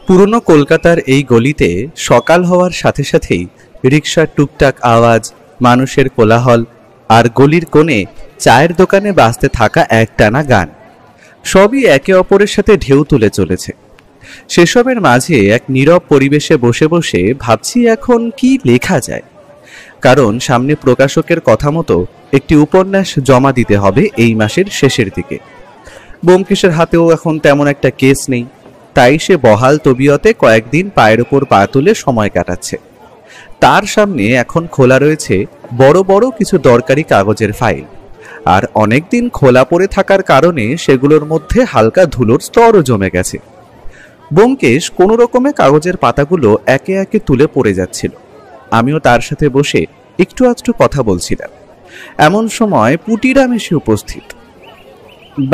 পুরনো কলকাতার এই গলিতে সকাল হওয়ার সাথে সাথেই রিকশার টুকটাক আওয়াজ, মানুষের কোলাহল আর গলির কোণে চায়ের দোকানে বাজতে থাকা একটানা গান সবই একে অপরের সাথে ঢেউ তুলে চলেছে। সেসবের মাঝে এক নীরব পরিবেশে বসে বসে ভাবছি এখন কি লেখা যায়, কারণ সামনে প্রকাশকের কথা মতো একটি উপন্যাস জমা দিতে হবে এই মাসের শেষের দিকে। ব্যোমকেশের হাতেও এখন তেমন একটা কেস নেই, তাই সে বহাল তবিয়তে কয়েকদিন পায়ের ওপর পা তুলে সময় কাটাচ্ছে। তার সামনে এখন খোলা রয়েছে বড় বড় কিছু দরকারি কাগজের ফাইল, আর অনেকদিন খোলা পড়ে থাকার কারণে সেগুলোর মধ্যে হালকা ধুলোর স্তরও জমে গেছে। ব্যোমকেশ কোনো রকমে কাগজের পাতাগুলো একে একে তুলে পড়ে যাচ্ছিল। আমিও তার সাথে বসে একটু আধটু কথা বলছিলাম। এমন সময় পুটিরাম এসে উপস্থিত।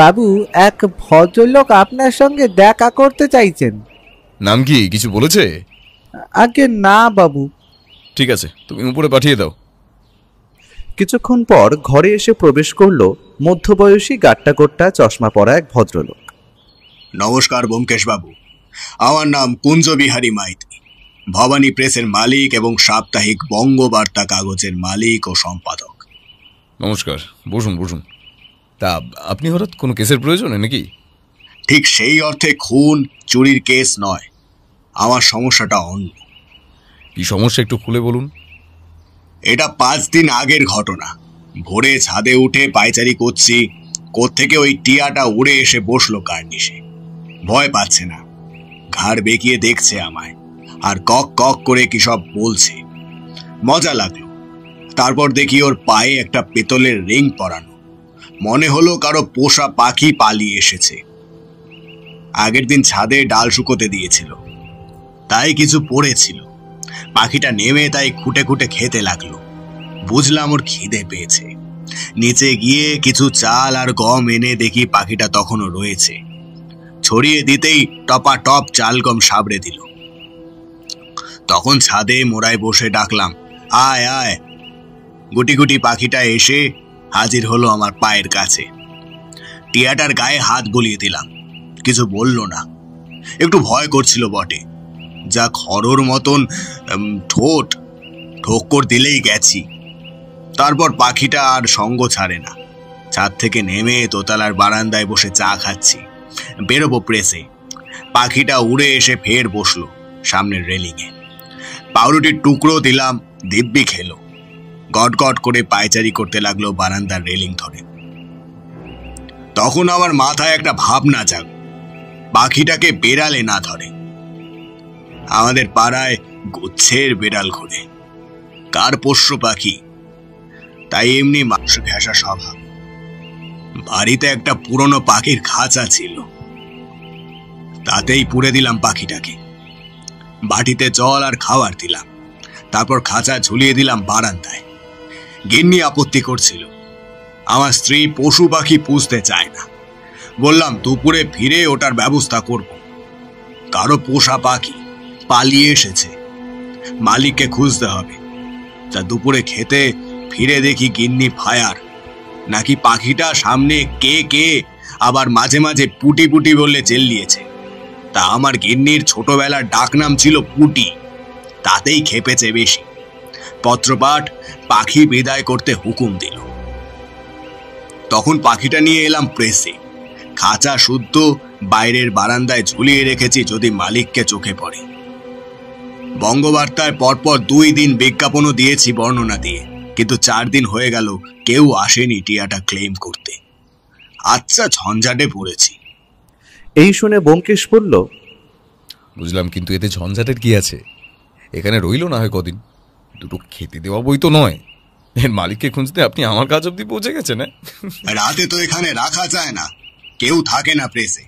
বাবু, এক ভদ্রলোক আপনার সঙ্গে দেখা করতে চাইছেন। নাম কি কিছু বলেছে? আগে না বাবু। ঠিক আছে, তুমি উপরে পাঠিয়ে দাও। কিছুক্ষণ পর ঘরে এসে প্রবেশ করল মধ্যবয়সী গাট্টাগোট্টা চশমা পরা এক ভদ্রলোক। নমস্কার ব্যোমকেশ বাবু, আমার নাম কুঞ্জবিহারী মাইতি, ভবানী প্রেসের মালিক এবং সাপ্তাহিক বঙ্গবার্তা কাগজের মালিক ও সম্পাদক। নমস্কার, বসুন বসুন। তা আপনি হঠাৎ কোনো কেসের প্রয়োজনে নাকি? ঠিক সেই অর্থে খুন চুরির কেস নয়, আমার সমস্যাটা অন্য। কি সমস্যা একটু খুলে বলুন। এটা 5 দিন আগের ঘটনা। ভোরে ছাদে উঠে পায়চারি করছি, কোত্থেকে ওই টিয়াটা উড়ে এসে বসলো কার্নিশে। ভয় পাচ্ছে না, ঘাড় বেঁকিয়ে দেখছে আমায়, আর কক কক করে কি সব বলছে। মজা লাগলো। তারপর দেখি ওর পায়ে একটা পেতলের রিং পরানো। মনে হলো কারো পোষা পাখি পালিয়ে এসেছে। আগের দিন ছাদে ডাল শুকোতে দিয়েছিল, তাই কিছু পড়েছিল। পাখিটা নেমে তাই খুঁটে খুঁটে খেতে লাগলো। বুঝলাম ওর খিদে পেয়েছে। নিচে গিয়ে কিছু চাল আর গম এনে দেখি পাখিটা তখনও রয়েছে। ছড়িয়ে দিতেই টপা টপ চাল গম সাবড়ে দিল। তখন ছাদে মোড়ায় বসে ডাকলাম, আয় আয়। গুটি গুটি পাখিটা এসে হাজির হলো আমার পায়ের কাছে। টিয়াটার গায়ে হাত বুলিয়ে দিলাম, কিছু বলল না। একটু ভয় করছিল বটে। যা খড়র মতন ঠোঁট, ঠোক্কর দিলেই গেছি। তারপর পাখিটা আর সঙ্গ ছাড়ে না। ছাদ থেকে নেমে দোতলার বারান্দায় বসে চা খাচ্ছি। বেরোবো প্রেসে। পাখিটা উড়ে এসে ফের বসলো সামনের রেলিংয়ে। পাউরুটির টুকরো দিলাম, দিব্যি খেলো। গট গট করে পায়চারি করতে লাগলো বারান্দার রেলিং ধরে। তখন আমার মাথায় একটা ভাবনা জাগ, পাখিটাকে বেড়ালে না ধরে। আমাদের পাড়ায় গুচ্ছের বেড়াল ঘুরে, কার পোষ্য পাখি, তাই এমনি মাংস ঘেঁষা স্বভাব। বাড়িতে একটা পুরনো পাখির খাঁচা ছিল, তাতেই পুড়ে দিলাম পাখিটাকে। বাটিতে জল আর খাবার দিলাম, তারপর খাঁচা ঝুলিয়ে দিলাম বারান্দায়। গিন্নি আপত্তি করছিল। আমার স্ত্রী পশু পাখি পুষতে চায় না। বললাম দুপুরে ফিরে ওটার ব্যবস্থা করব। কারো পোষা পাখি পালিয়ে এসেছে, মালিককে খুঁজতে হবে। তা দুপুরে খেতে ফিরে দেখি গিন্নি ফায়ার। নাকি পাখিটা সামনে কে কে আবার মাঝে মাঝে পুটি পুটি বললে চেল্লিয়েছে। তা আমার গিন্নির ছোটবেলার ডাকনাম ছিল পুটি, তাতেই খেপেছে বেশি। পত্রপাঠ পাখি বিদায় করতে হুকুম দিল। তখন পাখিটা নিয়ে এলাম প্রেসে। খাঁচা শুদ্ধ বাইরের বারান্দায় ঝুলিয়ে রেখেছি যদি মালিককে চোখে পড়ে। বঙ্গবার্তায় পরপর 2 দিন বিজ্ঞাপনও দিয়েছি বর্ণনা দিয়ে, কিন্তু 4 দিন হয়ে গেল কেউ আসেনি টিয়াটা ক্লেম করতে। আচ্ছা ঝঞ্ঝাটে পড়েছি। এই শুনে ব্যোমকেশ বলল, বুঝলাম, কিন্তু এতে ঝঞ্ঝাটের কি আছে? এখানে রইল না হয় কদিন, দুটো খেতে দেওয়া বই তো নয়। এর মালিককে খুঁজতে আপনি আমার কাজ অব্দি পৌঁছে গেছেন। রাতে তো এখানে রাখা যায় না, কেউ থাকে না প্রেসে।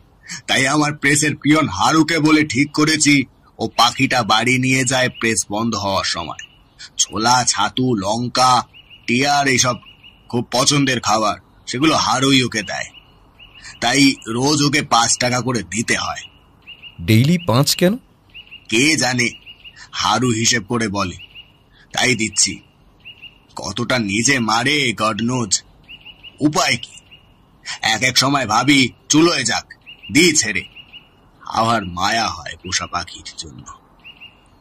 তাই আমার প্রেসের পিয়ন হারুকে বলে ঠিক করেছি ও পাখিটা বাড়ি নিয়ে যায় প্রেস বন্ধ হওয়ার সময়। ছোলা, ছাতু, লঙ্কা, টিয়ার এইসব খুব পছন্দের খাবার, সেগুলো হারুই ওকে দেয়। তাই রোজ ওকে 5 টাকা করে দিতে হয়। ডেইলি 5 কেন? কে জানে, হারু হিসেব করে বলে, তাই দিচ্ছি। কতটা নিজে মারে গড নোজ। উপায় কি? এক এক সময় ভাবি চুলোয় যাক, দিই ছেড়ে। আমার মায়া হয় পোষা পাখির জন্য।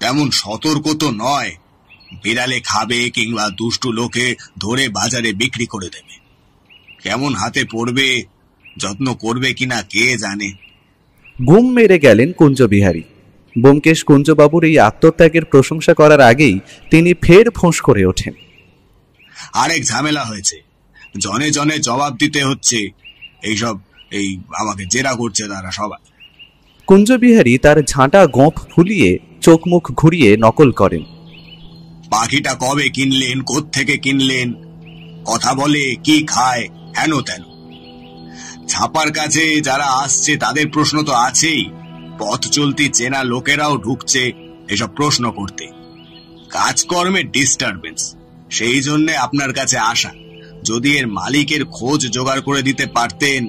তেমন সতর্ক তো নয়, বিড়ালে খাবে কিংবা দুষ্টু লোকে ধরে বাজারে বিক্রি করে দেবে। কেমন হাতে পড়বে, যত্ন করবে কিনা কে জানে। গুম মেরে গেলেন কুঞ্জবিহারী। ব্যোমকেশ কুঞ্জবাবুর এই আত্মত্যাগের প্রশংসা করার আগেই তিনি ফের ফোঁস করে ওঠেন। আরেক ঝামেলা হয়েছে, জনে জনে জবাব দিতে হচ্ছে। এইসব আমাকে জেরা করছে তারা সবাই। কুঞ্জবিহারী তার ঝাঁটা গোঁফ ফুলিয়ে চোখ মুখ ঘুরিয়ে নকল করেন। পাখিটা কবে কিনলেন, কোত্থেকে কিনলেন, কথা বলে, কি খায়, হেন তেন। ছাপার কাছে যারা আসছে তাদের প্রশ্ন তো আছেই, পথ চলতি চেনা লোকেরাও ঢুকছে এসব প্রশ্ন করতে। কাজকর্মে ডিস্টারবেন্স, সেই জন্য আপনার কাছে আসা। যদি এর মালিকের খোঁজ জোগাড় করে দিতে পারতেন।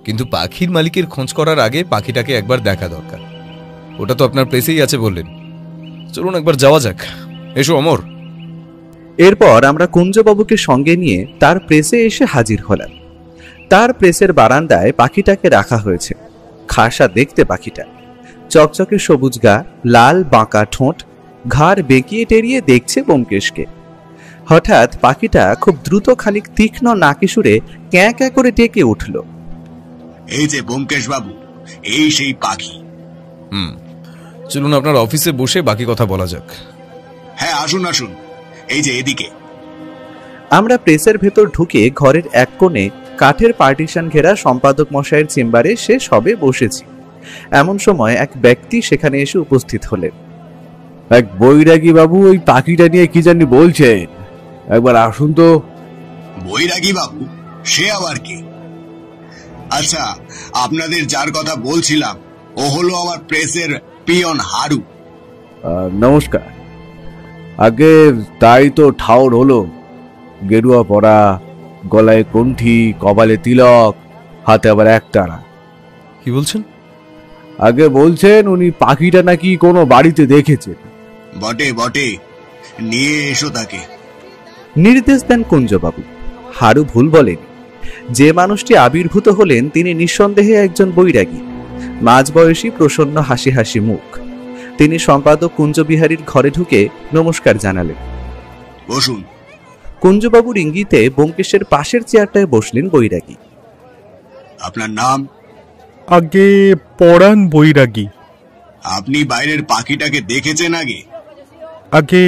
কিন্তু পাখির মালিকের খোঁজ করার আগে পাখিটাকে একবার দেখা দরকার। ওটা তো আপনার প্লেসেই আছে বললেন। চলুন একবার যাওয়া যাক। এসো অমর। এরপর আমরা কুঞ্জবাবুকে সঙ্গে নিয়ে তার প্রেসে এসে হাজির হলাম। তার প্রেসের বারান্দায় পাখিটাকে রাখা হয়েছে। খাসা দেখতে পাখিটা, চকচকে সবুজ গা, লাল বাঁকা ঠোঁট, ঘাড় বেঁকিয়ে টেরিয়ে দেখছে ব্যোমকেশকে। হঠাৎ পাখিটা খুব দ্রুত খানিক তীক্ষ্ণ নাকি সুরে ক্যাঁ ক্যাঁ করে ডেকে উঠল। এই যে ব্যোমকেশ বাবু, এই সেই পাখি। চলুন আপনার অফিসে বসে বাকি কথা বলা যাক। হ্যাঁ, আসুন আসুন, এই যে এদিকে। আমরা প্রেসের ভেতর ঢুকে ঘরের এক কোণে কাঠের পার্টিশন ঘেরা সম্পাদক মশাইয়ের চেম্বারে সে সবে বসেছি। এমন সময় এক ব্যক্তি সেখানে এসে উপস্থিত হলেন। এক বৈরাগী বাবু ওই পাখিটা নিয়ে কি জানি বলছেন, একবার আসুন তো। বৈরাগী বাবু? সে আবার কে? আচ্ছা, আপনাদের যার কথা বলছিলাম ও হলো আমার প্রেসের পিয়ন হারু। নমস্কার। আগে তাই তো ঠাউর হলো, গেরুয়া পরা, গলায় কণ্ঠি, কপালে তিলক, হাতে আবার একটানা। কি বলছেন? আগে বলছেন উনি পাখিটা নাকি কোনো বাড়িতে দেখেছেন। বটে বটে, নিয়ে এসো তাকে। নির্দেশ দেন কুঞ্জবাবু। হারু ভুল বলেন। যে মানুষটি আবির্ভূত হলেন তিনি নিঃসন্দেহে একজন বৈরাগী, মাঝবয়সী, প্রসন্ন হাসি হাসি মুখ। তিনি সম্পাদক কুঞ্জবিহারীর ঘরে ঢুকে নমস্কার জানালেন। বসুন। কুঞ্জবাবুর ইঙ্গিতে ব্যোমকেশের পাশের চেয়ারটায় বসলেন বৈরাগী। আপনার নাম? আগে পরাণ বৈরাগী। আপনি বাইরের পাখিটাকে দেখেছেন আগে? আগে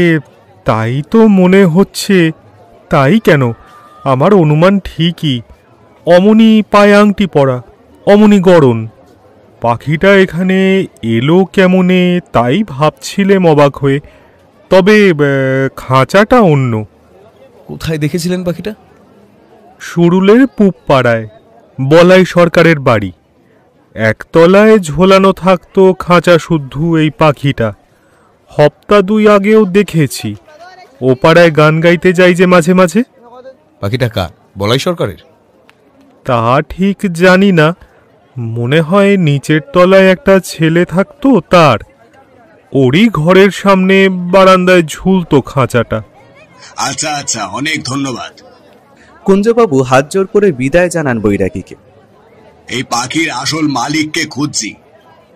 তাই তো মনে হচ্ছে। তাই কেন, আমার অনুমান ঠিকই। অমনি পায়ে আংটি পরা, অমনি গড়ন। পাখিটা এখানে এলো কেমনে তাই ভাবছিলেম অবাক হয়ে। তবে খাঁচাটা অন্য। কোথায় দেখেছিলেন পাখিটা? সুরুলের পূব পাড়ায়, বলাই সরকারের বাড়ি। একতলায় ঝোলানো থাকতো খাঁচা শুদ্ধ এই পাখিটা। হপ্তা দুই আগেও দেখেছি। ও পাড়ায় গান গাইতে যাই যে মাঝে মাঝে। পাখিটা কার? বলাই সরকারের? তা ঠিক জানি না, মনে হয় নিচের তলায় একটা ছেলে থাকতো তার। ওরই ঘরের সামনে বারান্দায় ঝুলতো খাঁচাটা। আচ্ছা আচ্ছা, অনেক ধন্যবাদ। কুঞ্জবাবু হাত জোর করে বিদায় জানান বৈরাগীকে। এই পাখির আসল মালিককে খুঁজছি,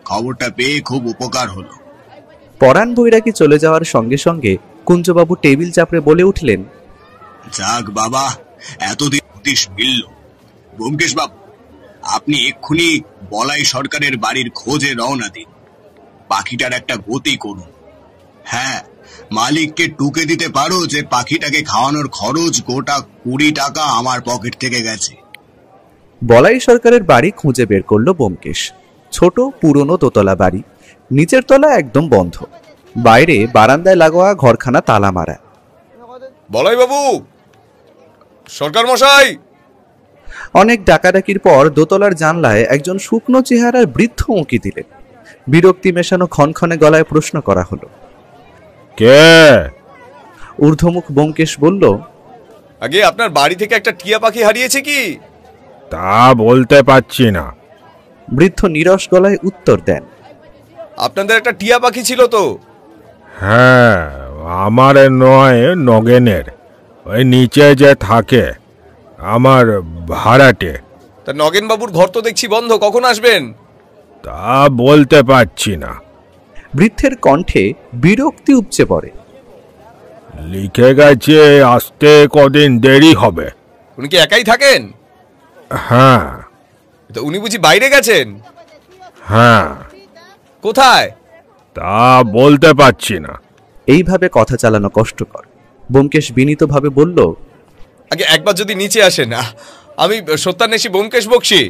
খবরটা পেয়ে খুব উপকার হলো। পরাণ বৈরাগী চলে যাওয়ার সঙ্গে সঙ্গে কুঞ্জবাবু টেবিল চাপড়ে বলে উঠলেন, যাক বাবা, এতদিন হতিস মিলল। ব্যোমকেশ বাবু, আপনি এক্ষুনি বলাই সরকারের বাড়ির খোঁজে রওনা দিন। পাখিটার একটা গতি করুন। হ্যাঁ, মালিককে টুকে দিতে পারো যে পাখিটাকে খাওয়ানোর খরচ গোটা 20 টাকা আমার পকেট থেকে গেছে। বলাই সরকারের বাড়ি খুঁজে বের করলো ব্যোমকেশ। ছোট পুরনো দোতলা বাড়ি, নিচের তলা একদম বন্ধ, বাইরে বারান্দায় লাগোয়া ঘরখানা তালা মারা। বলাই বাবু, সরকার মশাই। অনেক ডাকাডাকির পর দোতলার জানলায় একজন শুকনো চেহারার বৃদ্ধ উঁকি দিলেন। বিরক্তি মেশানো ক্ষণক্ষণে গলায় প্রশ্ন করা হলো, কে? ঊর্ধ্বমুখ ব্যোমকেশ বলল, আগে আপনার বাড়ি থেকে একটা টিয়া পাখি হারিয়েছে কি? তা বলতে পারছি না। বৃদ্ধ নিরস গলায় উত্তর দেন, আপনাদের একটা টিয়া পাখি ছিল তো? হ্যাঁ, আমার নয়, নগেনের। ওই নিচে যে থাকে, আমার ভাড়াটে। তা নগেন বাবুর ঘর তো দেখছি বন্ধ, কখন আসবেন? তা বলতে পারছি না। বৃদ্ধের কণ্ঠে বিরক্তি উপচে পড়ে। লিখে গেছে আসতে কদিন দেরি হবে। উনি কি একাই থাকেন? হ্যাঁ তো উনি বুঝি বাইরে গেছেন? হ্যাঁ, কোথায়? তা বলতে পারছি না। এইভাবে কথা চালানো কষ্টকর। ব্যোমকেশ বিনীতভাবে বলল, আগে একবার যদি নিচে আসেন। আমি সত্যান্বেষী ব্যোমকেশ বক্সী।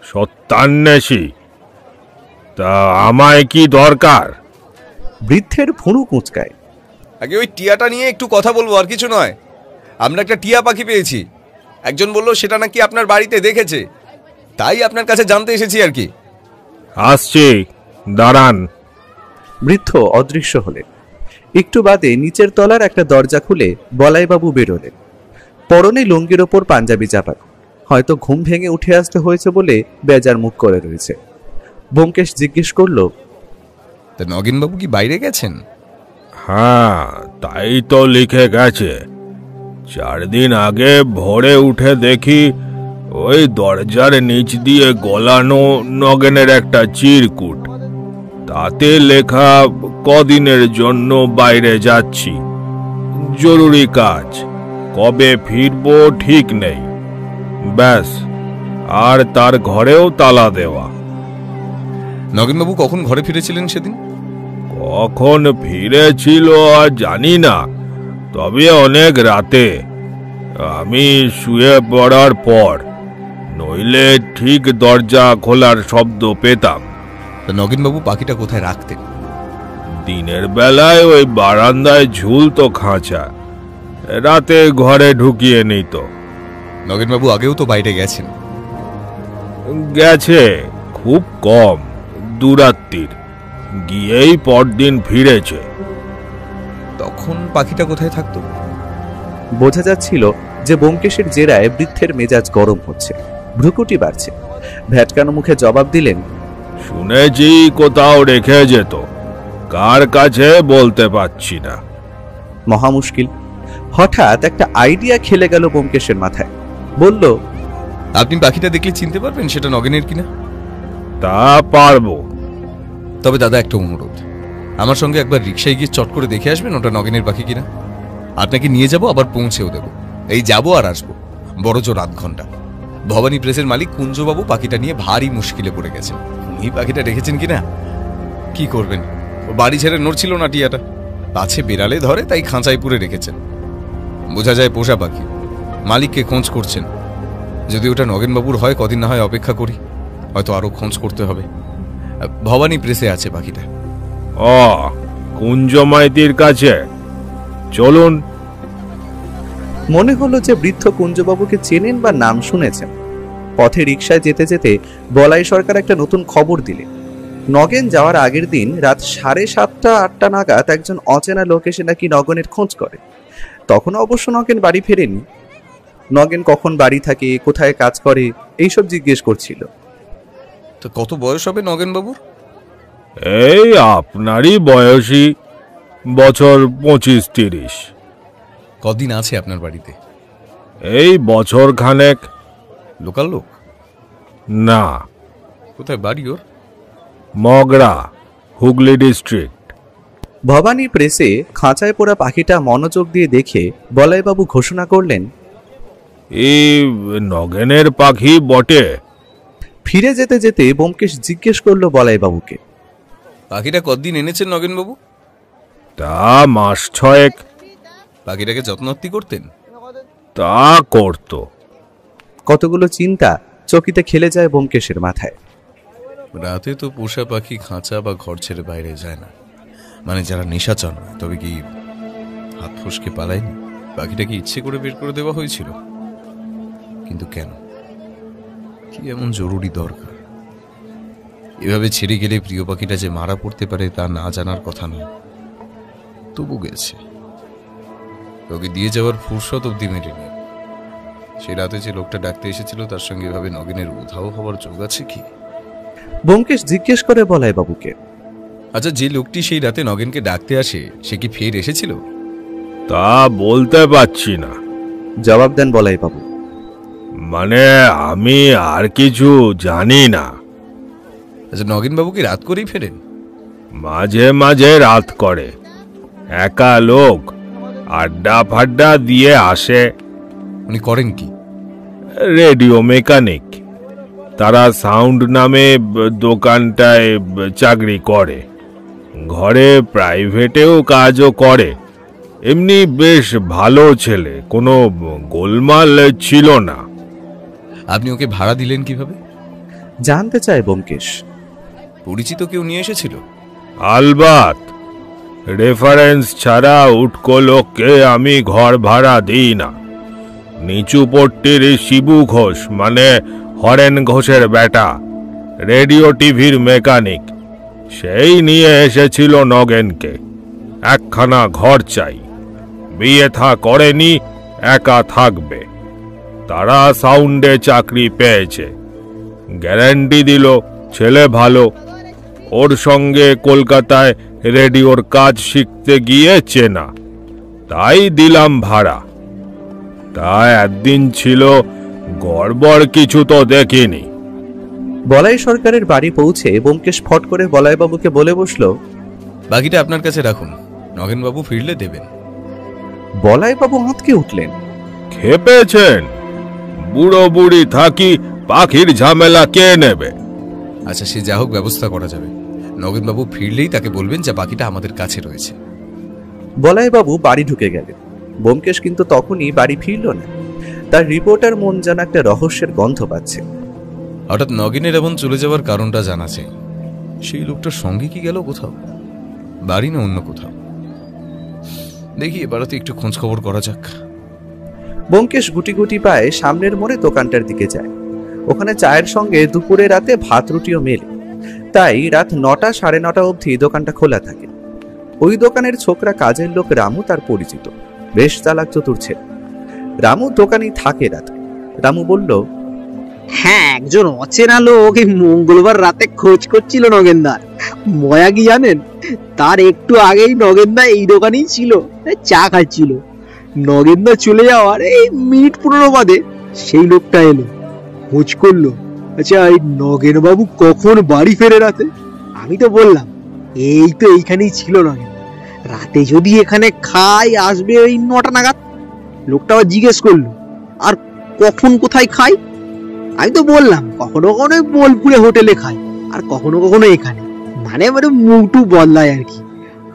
সত্যান্বেষী? তা আমায় কি দরকার? বৃদ্ধের ভুরু কুঁচকায়। আগে ওই টিয়াটা নিয়ে একটু কথা বলবো, আর কিছু নয়। আমরা একটা টিয়া পাখি পেয়েছি। একজন বলল সেটা নাকি আপনার বাড়িতে দেখেছে, তাই আপনার কাছে জানতে এসেছি আর কি। আসছি, দাঁড়ান। বৃদ্ধ অদৃশ্য হলেন। একটু বাদে নিচের তলার একটা দরজা খুলে বলাইবাবু বেরোলেন। পরনে লুঙ্গির ওপর পাঞ্জাবি চাপানো। হয়তো ঘুম ভেঙে উঠে আসতে হয়েছে বলে বেজার মুখ করে রয়েছে। ব্যোমকেশ জিজ্ঞেস করল, তা নগেনবাবু কি বাইরে গেছেন? হ্যাঁ, তাই তো লিখে গেছে। 4 দিন আগে ভোরে উঠে দেখি ওই দরজার নিচ দিয়ে গলানো নগেনের একটা চিরকুট। তাতে লেখা কদিনের জন্য বাইরে যাচ্ছি, জরুরি কাজ, কবে ফিরবো ঠিক নেই। ব্যাস, আর তার ঘরেও তালা দেওয়া। নগেনবাবু কখন ঘরে ফিরেছিলেন সেদিন? কখন ফিরেছিল আর জানি না, তবে অনেক রাতে, আমি শুয়ে পড়ার পর। নইলে ঠিক দরজা খোলার শব্দ পেতাম। তা নগেনবাবু পাখিটা কোথায় রাখতেন? দিনের বেলায় ওই বারান্দায় ঝুলতো খাঁচা, রাতে ঘরে ঢুকিয়ে নিত। নগেনবাবু আগেও তো বাইরে গেছেন। গেছে, খুব কম, দুরাত্রির, গিয়েই পরদিন ফিরেছে। তখন পাখিটা কোথায় থাকতো? বোঝা যাচ্ছিল যে ব্যোমকেশের জেরায় বৃদ্ধের মেজাজ গরম হচ্ছে, ভ্রুকুটি বাড়ছে। ভ্যাটকানো মুখে জবাব দিলেন, শুনেছি কোথাও রেখে যেত, কার কাছে বলতে পারছি না। মহা মুশকিল। হঠাৎ একটা আইডিয়া খেলে গেল ব্যোমকেশের মাথায়। বলল, আপনি পাখিটা দেখলে চিনতে পারবেন সেটা নগেনের কিনা? তা পারবো। তবে দাদা একটা অনুরোধ, আমার সঙ্গে একবার রিক্সায় গিয়ে চট করে দেখে আসবেন ওটা নগেনের পাখি কিনা। আপনাকে নিয়ে যাব, আবার পৌঁছেও দেব। এই যাব আর আসবো, বড় জোর 8 ঘন্টা। ভবানী প্রেসের মালিক কুঞ্জবাবু পাখিটা নিয়ে ভারী মুশকিলে পড়ে গেছেন। উনি পাখিটা রেখেছেন কিনা কি করবেন, বাড়ি ছেড়ে নড়ছিল না টিয়াটা। পাছে বেড়ালে ধরে, তাই খাঁচায় পুরে রেখেছেন। বোঝা যায় পোষা পাখি। মালিককে খোঁজ করছেন। যদি ওটা নগেনবাবুর হয়, কদিন না হয় অপেক্ষা করি, হয়তো আরো খোঁজ করতে হবে। ভবানী প্রেসে আছে পাখিটা। ও, কুঞ্জ মাইতির কাছে? চলুন। মনে হলো যে বৃদ্ধ কুঞ্জবাবুকে চেনেন বা নাম শুনেছেন। পথে রিকশায় যেতে যেতে বলাই সরকার একটা নতুন খবর দিলেন। নগেন যাওয়ার আগের দিন রাত 7:30-8টা নাগাদ একজন অচেনা লোক এসে নাকি নগেনের খোঁজ করে। তখন অবশ্য নগেন বাড়ি ফেরেনি। নগেন কখন বাড়ি থাকে, কোথায় কাজ করে, এইসব জিজ্ঞেস করছিল। তো কত বয়স হবে নগেনবাবুর? এই আপনারই বয়সী, বছর 25-30। কদিন আছে আপনার বাড়িতে? এই বছর খানেক। লোকাল লোক? না। কোথায় বাড়ি ওর? মগরা, হুগলি ডিস্ট্রিক্ট। ভবানী প্রেসে খাঁচায় পোড়া পাখিটা মনোযোগ দিয়ে দেখে বলাইবাবু ঘোষণা করলেন, এই নগেনের পাখি বটে। ফিরে যেতে যেতে ব্যোমকেশ জিজ্ঞেস করলো বলাইবাবুকে, পাখিটা কতদিন এনেছেন নগেনবাবু? তা মাস 6। পাখিটাকে যত্নার্থী করতেন? তা করত। কতগুলো চিন্তা চকিতে খেলে যায় ব্যোমকেশের মাথায়। রাতে তো পোষা পাখি খাঁচা বা ঘর ছেড়ে বাইরে যায় না, মানে যারা নিশাচর নয়। তবে কি হাত ফসকে পালায়নি? পাখিটাকে ইচ্ছে করে বের করে দেওয়া হয়েছিল? কিন্তু কেন? কি এমন জরুরি দরকার? এভাবে ছেড়ে গেলে প্রিয় পাখিটা যে মারা পড়তে পারে তা না জানার কথা নয়। তবু গেছে। ওকে দিয়ে যাওয়ার ফুরসত অব্দি মেটেনি। সে রাতে যে লোকটা ডাকতে এসেছিল তার সঙ্গে এভাবে নগেনের উধাও হওয়ার যোগ আছে কি? ব্যোমকেশ জিজ্ঞেস করে বলাইবাবুকে, আচ্ছা, যে লোকটি সেই রাতে নগেনকে ডাকতে আসে সে কি ফের এসেছিল? তা বলতে পারছি না। জবাব দেন বলাইবাবু। মানে আমি আর কিছু জানি না। আচ্ছা, নগেন বাবু কি রাত করেই ফেরেন? মাঝে মাঝে রাত করে, একা লোক, আড্ডা ফাড্ডা দিয়ে আসে। উনি করেন কি? Radio mechanic. তারা সাউন্ড নামে দোকানটায় চাকরি করে। ঘরে প্রাইভেটেও কাজও করে। এমনি বেশ ভালো ছেলে, কোনো গোলমাল ছিল না। আপনি ওকে ভাড়া দিলেন কিভাবে? জানতে চায় ব্যোমকেশ। পরিচিত কেউ নিয়ে এসেছিল? আলবাত, রেফারেন্স ছাড়া উটকো লোককে আমি ঘর ভাড়া দিই না। নিচু পট্টির শিবু ঘোষ, মানে হরেন ঘোষের বেটা, রেডিও টিভির মেকানিক, সেই নিয়ে এসেছিল নগেনকে। একখানা ঘর চাই, বিয়ে থা করেনি, একা থাকবে। তারা সাউন্ডে চাকরি পেয়েছে, গ্যারান্টি দিল ছেলে ভালো। ওর সঙ্গে কলকাতায় রেডিওর কাজ শিখতে গিয়ে চেনা, তাই দিলাম ভাড়া। তা একদিন ছিল, গড়বড় কিছু তো দেখিনি। বলাই সরকারের বাড়ি পৌঁছে ব্যোমকেশ ফট করে বলাইবাবুকে বলে বসলো, বাকিটা আপনার কাছে রাখুন, নগেন বাবু ফিরলে দেবেন। বলাইবাবু আঁতকে উঠলেন। খেপেছেন? বুড়ো বুড়ি থাকি পাখির ঝামেলা কে নেবে? আচ্ছা, সে যা হোক, ব্যবস্থা করা যাবে। নগেন বাবু ফিরলেই তাকে বলবেন যে বাকিটা আমাদের কাছে রয়েছে। বলাইবাবু বাড়ি ঢুকে গেলেন। ব্যোমকেশ কিন্তু তখনই বাড়ি ফিরল না। তার রিপোর্টার মন যেন একটা রহস্যের গন্ধ পাচ্ছে। হঠাৎ নগেনের এমন চলে যাওয়ার কারণটা জানা চাই। সেই লোকটার সঙ্গে কি গেল কোথাও? বাড়ি না অন্য কোথাও? দেখি এবারতে একটু খোঁজ খবর করা যাক। ব্যোমকেশ গুটি গুটি পায়ে সামনের মোড়ে দোকানটার দিকে যায়। ওখানে চায়ের সঙ্গে দুপুরে রাতে ভাত রুটিও মেলে, তাই রাত 9টা 9:30 অবধি দোকানটা খোলা থাকে। ওই দোকানের ছোকরা কাজের লোক রামু তার পরিচিত, বেশ চালাক চতুর ছেলে। রামু দোকানেই থাকে রাতে। রামু বলল, হ্যাঁ, একজন অচেনা লোক এই মঙ্গলবার রাতে খোঁজ করছিল নগেনদার। মজা কি জানেন, তার একটু আগেই নগেনদা এই দোকানেই ছিল, চা খাচ্ছিল। নগেনদা চলে যাওয়ার এই মিনিট 15 বাদে সেই লোকটা এলো, খোঁজ করলো। আচ্ছা, এই নগেন বাবু কখন বাড়ি ফেরে রাতে? আমি তো বললাম এই তো এইখানেই ছিল নগেন, রাতে যদি এখানে খাই আসবে ওই 9টা নাগাদ। লোকটা আবার জিজ্ঞেস করলো, আর কখন কোথায় খাই? আমি তো বললাম কখনো কখনো বোলপুরে হোটেলে খাই, আর কখনো কখনো এখানে। মানে মানে মুটু বদলায় আর কি।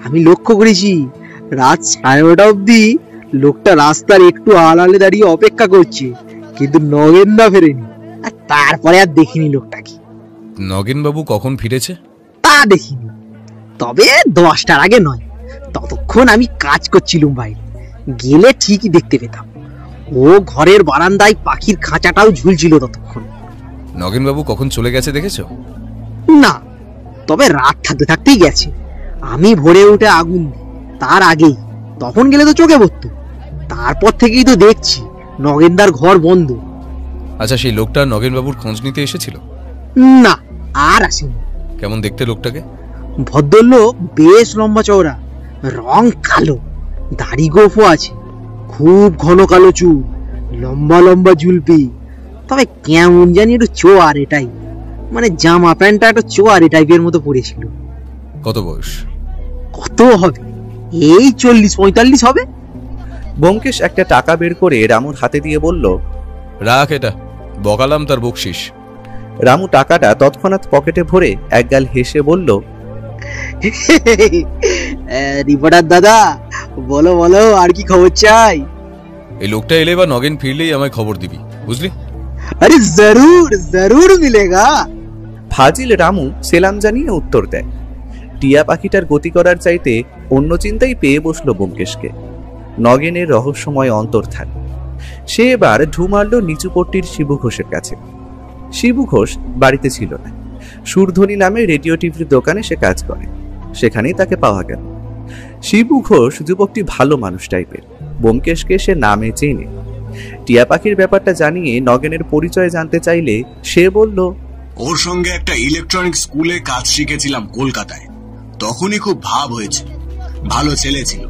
আমি লক্ষ্য করেছি রাত 9:30 অব্দি লোকটা রাস্তার একটু আড়ালে দাঁড়িয়ে অপেক্ষা করছে, কিন্তু নগেনদা ফেরেনি। আর তারপরে আর দেখিনি লোকটাকে। নগেন বাবু কখন ফিরেছে তা দেখিনি, তবে 10টার আগে নয়। ততক্ষণ আমি কাজ করছিলাম বাইরে, গেলে ঠিকই দেখতে পেতাম। ও ঘরের বারান্দায় পাখির খাঁচাটাও ঝুলছিল ততক্ষণ। নগেন বাবু কখন চলে গেছে দেখেছো? না, তবে রাত থাকতে থাকতেই গেছে। আমি ভোরে উঠে আগুন দিই তার আগেই, তখন গেলে তো চোখে পড়তো। তারপর থেকেই তো দেখছি নগেনদার ঘর বন্ধ। আচ্ছা, সেই লোকটা নগেন বাবুর খোঁজ নিতে এসেছিল? না, আর আসেনি। কেমন দেখতে লোকটাকে? ভদ্রলোক, বেশ লম্বা চওড়া, রং কালো, দাড়ি গোফও আছে, খুব ঘন কালো চুল, লম্বা লম্বা জুলপি। তবে কেমন জানি একটু চোয়ারে টাইপ, মানে জামা প্যান্টটা একটু চোয়ারে টাইপের মতো পরেছিল। কত বয়স? কত হবে, এই 40-45 হবে। ব্যোমকেশ একটা টাকা বের করে রামুর হাতে দিয়ে বলল, রাখ, এটা বকালাম তার বকশিস। রামু টাকাটা তৎক্ষণাৎ পকেটে ভরে একগাল হেসে বলল, রিপোর্টার দাদা, বলো বলো, আর কি খবর চাই? এই লোকটা এলে বা নগেন ফিরলেই আমায় খবর দিবি, বুঝলি? আরে জরুর জরুর মিলেগা। ফাজিল রামু সেলাম জানিয়ে উত্তর দেয়। টিয়া পাখিটার গতি করার চাইতে অন্য চিন্তাই পেয়ে বসলো ব্যোমকেশকে, নগেনের রহস্যময় অন্তর্ধান। সে এবার ঢু মারল নিচু পট্টির শিবু ঘোষের কাছে। শিবু ঘোষ বাড়িতে ছিল না। সুরধ্বনি নামে রেডিও টিভির দোকানে সে কাজ করে, সেখানেই তাকে পাওয়া গেল। শিবু ঘোষ যুবকটি ভালো মানুষ টাইপের। ব্যোমকেশকে সে নামে চেনে। টিয়া পাখির ব্যাপারটা জানিয়ে নগেনের পরিচয় জানতে চাইলে সে বলল, ওর সঙ্গে একটা ইলেকট্রনিক স্কুলে কাজ শিখেছিলাম কলকাতায়, তখনই খুব ভাব হয়েছে। ভালো ছেলে ছিল।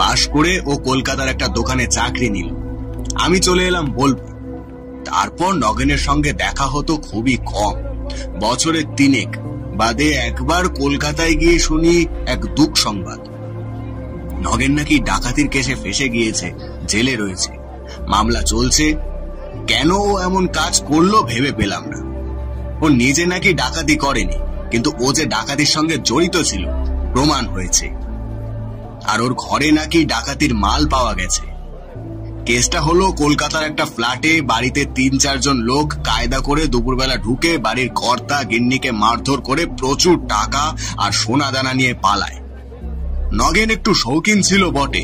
পাশ করে ও কলকাতার একটা দোকানে চাকরি নিল। আমি চলে এলাম বোলপুর। তারপর নগেনের সঙ্গে দেখা হতো খুবই কম, বছরের 3 এক। বাদে একবার কলকাতায় গিয়ে শুনি এক দুঃখ সংবাদ, নগেন নাকি ডাকাতির কেসে ফেসে গিয়েছে, জেলে রয়েছে, মামলা চলছে। কেন ও এমন কাজ করলো ভেবে পেলাম না। ও নিজে নাকি ডাকাতি করেনি, কিন্তু ও যে ডাকাতির সঙ্গে জড়িত ছিল প্রমাণ হয়েছে। আর ওর ঘরে নাকি ডাকাতির মাল পাওয়া গেছে। কেসটা হলো কলকাতার একটা ফ্ল্যাটে বাড়িতে ৩-৪ জন লোক কায়দা করে দুপুরবেলা ঢুকে বাড়ির কর্তা গিন্নিকে মারধর করে প্রচুর টাকা আর সোনা দানা নিয়ে পালায়। নগেন একটু শৌখিন ছিল বটে,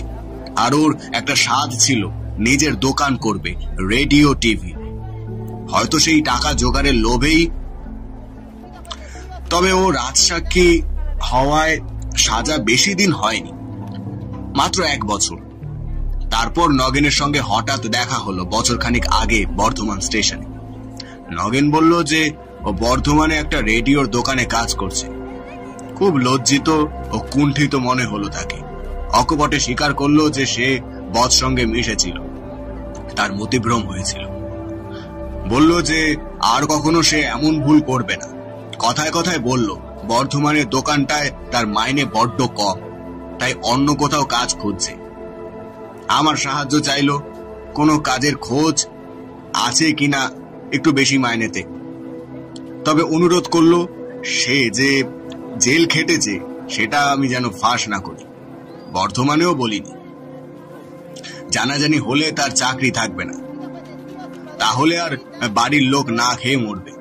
আর ওর একটা স্বাদ ছিল নিজের দোকান করবে, রেডিও টিভি। হয়তো সেই টাকা জোগাড়ের লোভেই। তবে ও রাজসাক্ষী হওয়ায় সাজা বেশি দিন হয়নি, মাত্র 1 বছর। তারপর নগেনের সঙ্গে হঠাৎ দেখা হলো বছরখানিক আগে বর্ধমান স্টেশনে। নগেন বলল যে ও বর্ধমানে একটা রেডিওর দোকানে কাজ করছে। খুব লজ্জিত ও কুণ্ঠিত মনে হলো তাকে। অকপটে স্বীকার করলো যে সে বদ সঙ্গে মিশেছিল, তার মতিভ্রম হয়েছিল। বলল যে আর কখনো সে এমন ভুল করবে না। কথায় কথায় বলল বর্ধমানের দোকানটায় তার মাইনে বড্ড কম, তাই অন্য কোথাও কাজ খুঁজছে। আমার সাহায্য চাইলো, কোনো কাজের খোঁজ আছে কিনা একটু বেশি মাইনেতে। তবে অনুরোধ করলো সে যে জেল খেটেছে সেটা আমি যেন ফাঁস না করি। বর্ধমানেও বলিনি, জানাজানি হলে তার চাকরি থাকবে না, তাহলে আর বাড়ির লোক না খেয়ে মরবে।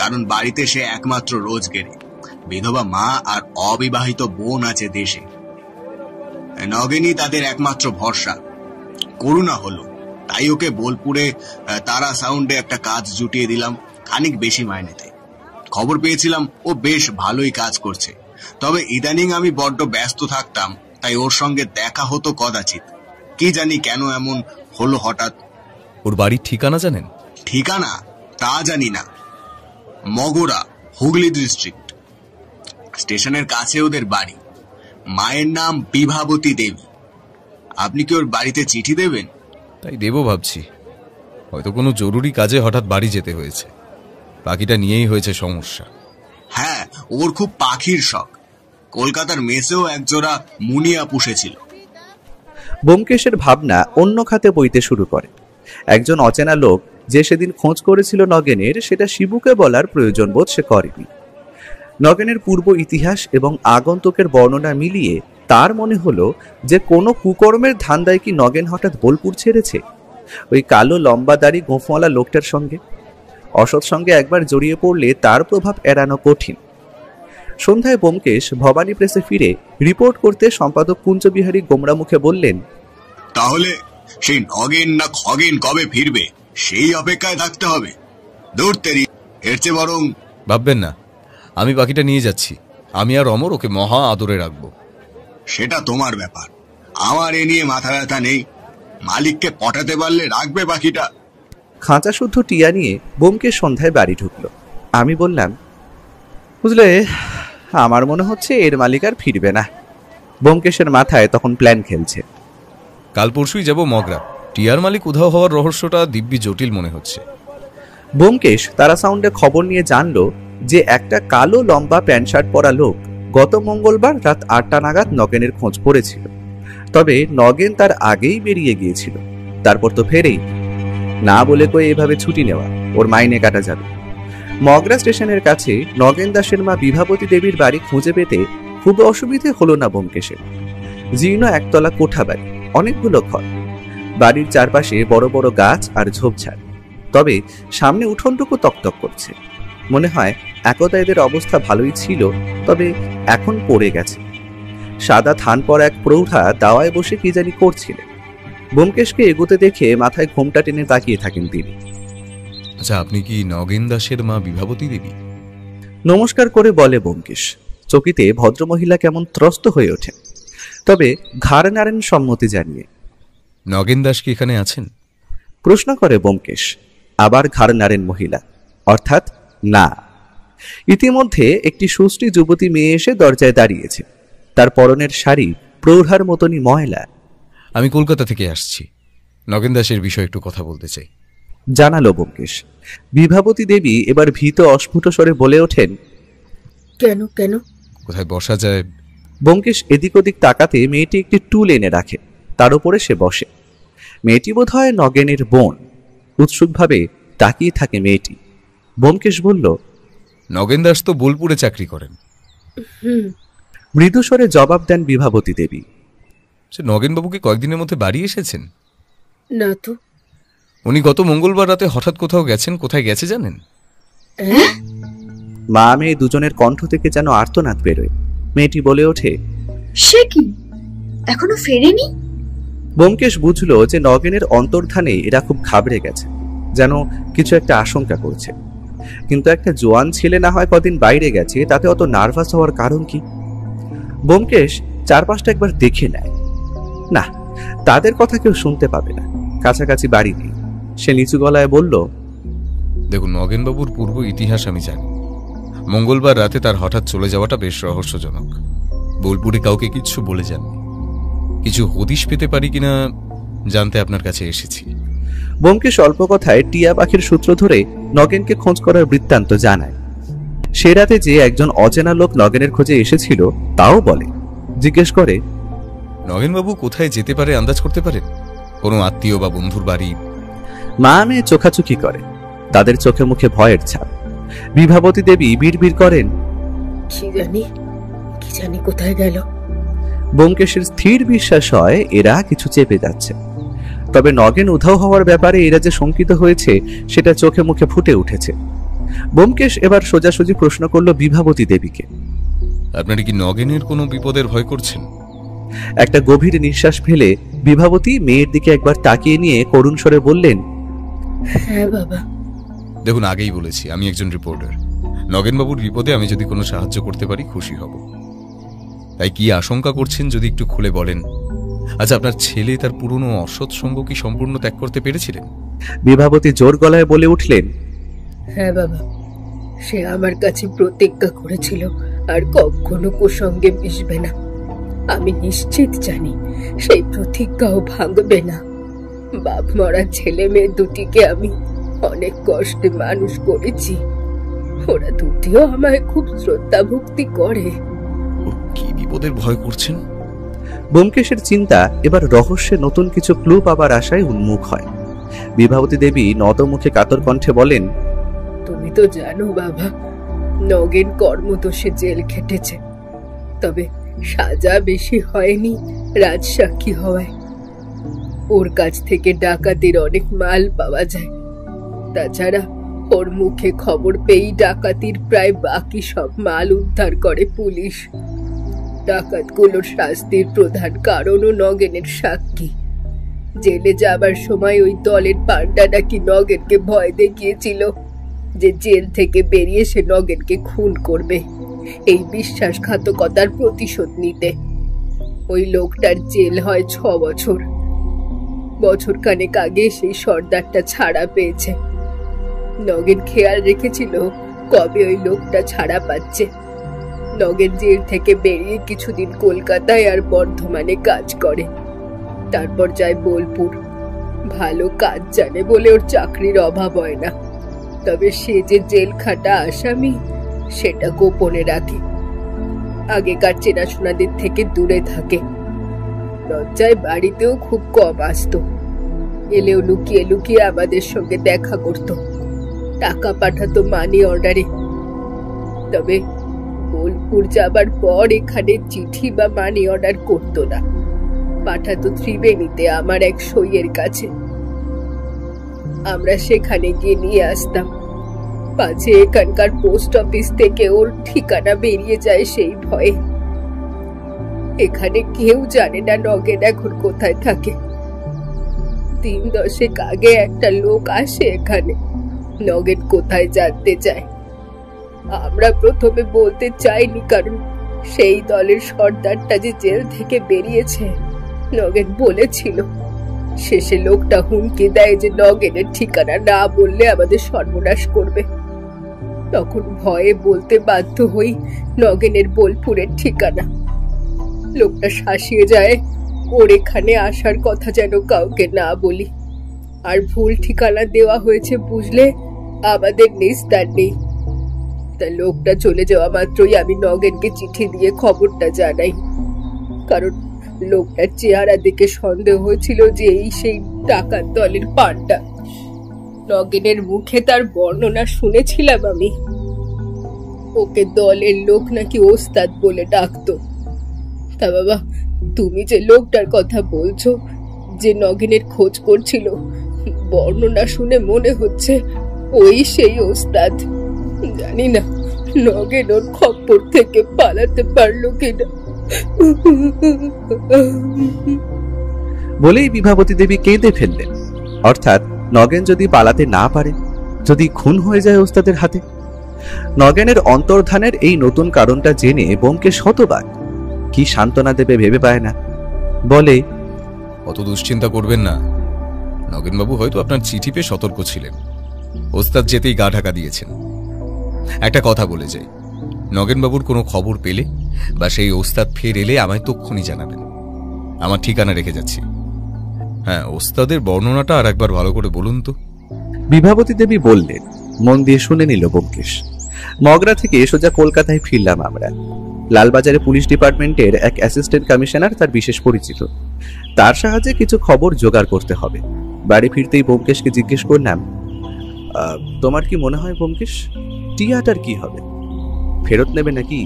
কারণ বাড়িতে সে একমাত্র রোজগেরে, বিধবা মা আর অবিবাহিত বোন আছে দেশে। নগেনই তাদের একমাত্র ভরসা। করুণা হলো, তাই ওকে বোলপুরে তারা সাউন্ডে একটা কাজ জুটিয়ে দিলাম, খানিক বেশি মাইনেতে। খবর পেয়েছিলাম ও বেশ ভালোই কাজ করছে। তবে ইদানিং আমি বড্ড ব্যস্ত থাকতাম, তাই ওর সঙ্গে দেখা হতো কদাচিৎ। কি জানি কেন এমন হলো হঠাৎ। ওর বাড়ির ঠিকানা জানেন? ঠিকানা তা জানি না। মগরা, হুগলি ডিস্ট্রিক্ট। স্টেশনের কাছে ওদের বাড়ি। মায়ের নাম বিভাবতী দেবী। আপনি কি ওর বাড়িতে চিঠি দেবেন? তাই দেবো ভাবছি। হয়তো কোনো জরুরি কাজে হঠাৎ বাড়ি যেতে হয়েছে। পাখিটা নিয়েই হয়েছে সমস্যা। হ্যাঁ, ওর খুব পাখির শখ। কলকাতার মেসেও একজোড়া মুনিয়া পুষেছিল। ব্যোমকেশের ভাবনা অন্য খাতে বইতে শুরু করে। একজন অচেনা লোক যে সেদিন খোঁজ করেছিল নগেনের, সেটা শিবুকে বলার প্রয়োজন বোধ সে করেনি। নগেনের পূর্ব ইতিহাস এবং আগন্তুকের বর্ণনা মিলিয়ে তার মনে হলো যে কোনো কুকর্মের ধান্দায় কি নগেন হঠাৎ বোলপুর ছেড়েছে, ওই কালো লম্বা দাড়ি গোঁফওয়ালা লোকটার সঙ্গে। অসৎ সঙ্গে একবার জড়িয়ে পড়লে তার প্রভাব এড়ানো কঠিন। সন্ধ্যায় ব্যোমকেশ ভবানী প্রেসে ফিরে রিপোর্ট করতে সম্পাদক কুঞ্জবিহারী গোমরা মুখে বললেন, তাহলে সেই নগেন না খগেন কবে ফিরবে সেই অপেক্ষায় থাকতে হবে। দূর তেরি, এর চেয়ে বরং ভাববেন না, আমি পাখিটা নিয়ে যাচ্ছি। আমি আর অমর ওকে মহা আদরে রাখবো। সেটা তোমার ব্যাপার, আমার এ নিয়ে মাথা ব্যথা নেই। মালিককে পটাতে পারলে রাখবে পাখিটা। খাঁচা শুদ্ধ টিয়া নিয়ে ব্যোমকেশ সন্ধ্যায় বাড়ি ঢুকলো। আমি বললাম, বুঝলে, আমার মনে হচ্ছে এর মালিক আর ফিরবে না। ব্যোমকেশের মাথায় তখন প্ল্যান খেলছে। কাল পরশুই যাব মগরা। টিয়ার মালিক উধাও হওয়ার রহস্যটা দিব্যি জটিল মনে হচ্ছে। ব্যোমকেশ তারা সাউন্ডে খবর নিয়ে জানলো যে একটা কালো লম্বা প্যান্ট শার্ট পরা লোক গত মঙ্গলবার রাত 8টা নাগাদ নগেনের খোঁজ করেছিল। তবে নগেন তার আগেই বেরিয়ে গিয়েছিল। তারপর তো ফেরেই না বলে কয়ে এভাবে ছুটি নেওয়া, ওর মাইনে কাটা যাবে। মগরা স্টেশনের কাছে নগেন দাসের মা বিভাবতী দেবীর বাড়ি খুঁজে পেতে খুব অসুবিধে হলো না ব্যোমকেশের। জীর্ণ একতলা কোঠা বাড়ি, অনেকগুলো ঘর, বাড়ির চারপাশে বড় বড় গাছ আর ঝোপঝাড়। তবে সামনে উঠোনটুকু তকতক করছে। মনে হয় একদা এদের অবস্থা ভালোই ছিল, তবে এখন পড়ে গেছে। সাদা থান পরা এক প্রৌঢ়া দাওয়ায় বসে কি জানি করছিলেন। ব্যোমকেশকে এগোতে দেখে মাথায় ঘোমটা টেনে তাকিয়ে থাকেন তিনি। আচ্ছা, আপনি কি নগেন দাসের মা বিভাবতী দেবী? নমস্কার করে বলে ব্যোমকেশ। চকিতে ভদ্রমহিলা কেমন ত্রস্ত হয়ে ওঠেন, তবে ঘাড় নাড়েন সম্মতি জানিয়ে। নগেন দাস কি এখানে আছেন? প্রশ্ন করে ব্যোমকেশ। আবার ঘাড় নাড়েন মহিলা, অর্থাৎ না। ইতিমধ্যে একটি সুশ্রী যুবতী মেয়ে এসে দরজায় দাঁড়িয়েছে। তার পরনের শাড়ি প্রৌঢ়ার মতনই ময়লা। আমি কলকাতা থেকে আসছি। নগেন দাসের বিষয়ে একটু কথা বলতে চাই, জানালো ব্যোমকেশ। বিভাবতী দেবী এবার ভীত অস্ফুট স্বরে বলে ওঠেন, কেন কেন? কোথায় বসা যায়? ব্যোমকেশ এদিক ওদিক তাকাতে মেয়েটি একটি টুল এনে রাখে, তার উপরে সে বসে। মেয়েটি বোধহয় নগেনের বোন। উৎসুকভাবে তাকিয়ে থাকে মেয়েটি। ব্যোমকেশ বলল, নগেন দাস তো বোলপুরে চাকরি করেন। মৃদুস্বরে জবাব দেন বিভাবতী দেবী। সে নগেনবাবু কি কয়েকদিনের মধ্যে বাড়ি এসেছেন? না তো। উনি গত মঙ্গলবার রাতে হঠাৎ কোথাও গেছেন। কোথায় গেছে জানেন? মা মেয়ে দুজনের কণ্ঠ থেকে যেন আর্তনাদ বেরোয়। মেয়েটি বলে ওঠে, সে কি এখনো ফেরেনি? ব্যোমকেশ বুঝল যে নগেনের অন্তর্ধানে এরা খুব ঘাবড়ে গেছে, যেন কিছু একটা আশঙ্কা করছে। কিন্তু একটা জোয়ান ছেলে না হয় কদিন বাইরে গেছে, তাতে অত নার্ভাস হওয়ার কারণ কি? ব্যোমকেশ চারপাশটা একবার দেখে নেয়। না, তাদের কথা কেউ শুনতে পাবে না, কাছাকাছি বাড়ি নেই। সে নিচু গলায় বলল, দেখুন, নগেনবাবুর পূর্ব ইতিহাস আমি জানি। মঙ্গলবার রাতে তার হঠাৎ চলে যাওয়াটা বেশ রহস্যজনক। বোলপুরে কাউকে কিচ্ছু বলে যাননি। কিছু হদিশ পেতে পারি কিনা জানতে আপনার কাছে এসেছি। ব্যোমকেশ অল্প কথায় টিয়া পাখির সূত্র ধরে নগেনকে খোঁজ করার বৃত্তান্ত জানায়। সে রাতে যে একজন অচেনা লোক নগেনের খোঁজে এসেছিল তাও বলে। জিজ্ঞেস করে, নগেনবাবু কোথায় যেতে পারে আন্দাজ করতে পারেন? কোনো আত্মীয় বা বন্ধুর বাড়ি? মা মেয়ে চোখাচোখি করে, তাদের চোখে মুখে ভয়ের ছাপ। বিভাবতী দেবী বিড়বিড় করেন, কি জানি কোথায় গেল। ব্যোমকেশের স্থির বিশ্বাস হয় এরা কিছু চেপে যাচ্ছে। তবে নগেন উধাও হওয়ার ব্যাপারে এরা যে শঙ্কিত হয়েছে সেটা চোখে মুখে ফুটে উঠেছে। ব্যোমকেশ এবার সোজাসুজি প্রশ্ন করল বিভাবতী দেবীকে, আপনারা কি নগেনের কোনো বিপদের ভয় করছেন? একটা গভীর নিঃশ্বাস ফেলে বিভাবতী মেয়ের দিকে একবার তাকিয়ে নিয়ে করুণ স্বরে বললেন, হ্যাঁ বাবা। দেখুন, আগেই বলেছি আমি একজন রিপোর্টার। নগেনবাবুর বিপদে আমি যদি কোনো সাহায্য করতে পারি খুশি হব। তাই কি আশঙ্কা করছেন যদি একটু খুলে বলেন। আচ্ছা, আপনার ছেলে তার পুরনো অসৎ সঙ্গ কি সম্পূর্ণ ত্যাগ করতে পেরেছিলেন? বিভাবতী জোর গলায় বলে উঠলেন, হ্যাঁ বাবা, সে আমার কাছে প্রতিজ্ঞা করেছিল আর কখনো কুসঙ্গে মিশবে না। আমি নিশ্চিত জানি সেই প্রতিজ্ঞাও ভাঙবে না। বাপ মরা ছেলে মেয়ে দুটিকে আমি অনেক কষ্টে মানুষ করেছি। ওরা দুটিও আমায় খুব শ্রদ্ধা ভক্তি করে। ওর কি বিপদের ভয় করছেন? ব্যোমকেশের চিন্তা এবার রহস্যে নতুন কিছু ক্লু পাবার আশায় উন্মুখ হয়। বিভাবতী দেবী নতমুখে কাতর কণ্ঠে বলেন, তুমি তো জানো বাবা, নগেন কর্মদোষে জেল খেটেছে। তবে সাজা বেশি হয়নি রাজসাক্ষী হওয়ায়। ওর কাছ থেকে ডাকাতির অনেক মাল পাওয়া যায়। তাছাড়া ওর মুখে খবর পেয়েই ডাকাতির প্রায় বাকি সব মাল উদ্ধার করে পুলিশ। ডাকাতগুলোর শাস্তির প্রধান কারণও নগেনের সাক্ষী। জেলে যাবার সময় ওই দলের পান্ডা নাকি নগেনকে ভয় দেখিয়েছিল যে জেল থেকে বেরিয়ে সে নগেনকে খুন করবে, এই বিশ্বাসঘাতকতার প্রতিশোধ নিতে। ওই লোকটার জেল হয় 6 বছর। বছর খানেক আগে সেই সর্দারটা ছাড়া পেয়েছে। নগেন খেয়াল রেখেছিল কবে ওই লোকটা ছাড়া পাচ্ছে। নগেন জেল থেকে বেরিয়ে কিছুদিন কলকাতায় আর বর্ধমানে কাজ করে, তারপর যায় বোলপুর। ভালো কাজ জানে বলে ওর চাকরির অভাব হয় না। তবে সে যে জেল খাটা আসামি সেটা গোপনে রাখে। আগেকার চেনাশোনাদের থেকে দূরে থাকে। লজ্জায় বাড়িতেও খুব কম আসতো। এলেও লুকিয়ে লুকিয়ে আমাদের সঙ্গে দেখা করত। টাকা পাঠাতো মানি অর্ডারে। তবে বোলপুর যাবার পর এখানে চিঠি বা মানি অর্ডার করতো না, পাঠাতো ত্রিবেণীতে আমার এক সইয়ের কাছে। আমরা সেখানে গিয়ে নিয়ে আসতাম, পাছে এখানকার পোস্ট অফিস থেকে ওর ঠিকানা বেরিয়ে যায় সেই ভয়ে। এখানে কেউ জানে না নগেন এখন কোথায় থাকে। 3 দশেক আগে একটা লোক আসে এখানে, নগেন কোথায় জানতে চায়। আমরা প্রথমে বলতে চাইনি, কারণ সেই দলের সর্দারটা যে জেল থেকে বেরিয়েছে নগেন বলেছিল। শেষে লোকটা হুমকি দেয় যে নগেনের ঠিকানা না বললে আমাদের সর্বনাশ করবে। তখন ভয়ে বলতে বাধ্য হই নগেনের বোলপুরের ঠিকানা। লোকটা শাসিয়ে যায় ওর এখানে আসার কথা যেন কাউকে না বলি, আর ভুল ঠিকানা দেওয়া হয়েছে বুঝলে আমাদের নিস্তার নেই। তা লোকটা চলে যাওয়া মাত্রই আমি নগেনকে চিঠি দিয়ে খবরটা জানাই, কারণ লোকটার চেহারা দেখে সন্দেহ হয়েছিল যে এই সেই ডাকাত দলের পান্ডা। নগেনের মুখে তার বর্ণনা শুনেছিলাম আমি। ওকে দলের লোক নাকি ওস্তাদ বলে ডাকতো। তা বাবা, তুমি যে লোকটার কথা বলছো যে নগেনের খোঁজ করছিল, বর্ণনা শুনে মনে হচ্ছে ওই সেই ওস্তাদ। জানি না নগেন ওর খপ্পর থেকে পালাতে পারলো কিনা। বলেই বিভাবতী দেবী কেঁদে ফেললেন। অর্থাৎ নগেন যদি পালাতে না পারে, যদি খুন হয়ে যায় ওস্তাদের হাতে। নগেনের অন্তর্ধানের এই নতুন কারণটা জেনে ব্যোমকেশ শতবাক। কি সান্ত্বনা দেবে ভেবে পায় না। বলে, অত দুশ্চিন্তা করবেন না, নগেনবাবু হয়তো আপনার চিঠি পেয়ে সতর্ক ছিলেন, ওস্তাদ যেতেই গা ঢাকা দিয়েছেন। একটা কথা বলে যাই, নগেনবাবুর কোনো খবর পেলে বা সেই ওস্তাদ ফের এলে আমায় তক্ষুনি জানাবেন। আমার ঠিকানা রেখে যাচ্ছি। হ্যাঁ, ওস্তাদের বর্ণনাটা আর একবার ভালো করে বলুন তো। বিভাবতী দেবী বললেন। মন দিয়ে শুনে নিল ব্যোমকেশ। মগরা থেকে সোজা কলকাতায় ফিরলাম আমরা। লালবাজারে পুলিশ ডিপার্টমেন্টের এক অ্যাসিস্ট্যান্ট কমিশনার তার বিশেষ পরিচিত। তার সাহায্যে কিছু খবর জোগাড় করতে হবে। বাড়ি ফিরতেই ব্যোমকেশকে জিজ্ঞেস করলাম, তোমার কি মনে হয় ব্যোমকেশ, টিয়াটার কি হবে? ফেরত নেবে নাকি?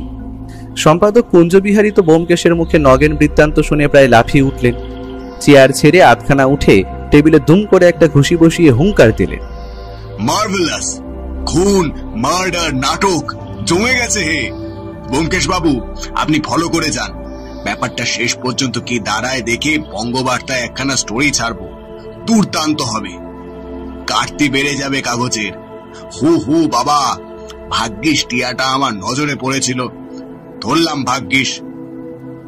সম্পাদক কুঞ্জবিহারী তো ব্যোমকেশের মুখে নগেন বৃত্তান্ত শুনে প্রায় লাফিয়ে উঠলেন। চেয়ার ছেড়ে আধখানা উঠে টেবিলে দুম করে একটা ঘুষি বসিয়ে হুঙ্কার দিলেন, মার্ভেলাস! খুন, মার্ডার, নাটক জমে গেছে হে। ব্যোমকেশ বাবু, আপনি ফলো করে যান। ব্যাপারটা শেষ পর্যন্ত কি দাঁড়ায় দেখে বঙ্গবার্তায় একখানা স্টোরি ছাড়বো। দুর্দান্ত হবে, কাটতি বেড়ে যাবে কাগজের। হু হু বাবা, ভাগ্যিস টিয়াটা আমার নজরে পড়েছিল। ধরলাম ভাগ্যিস,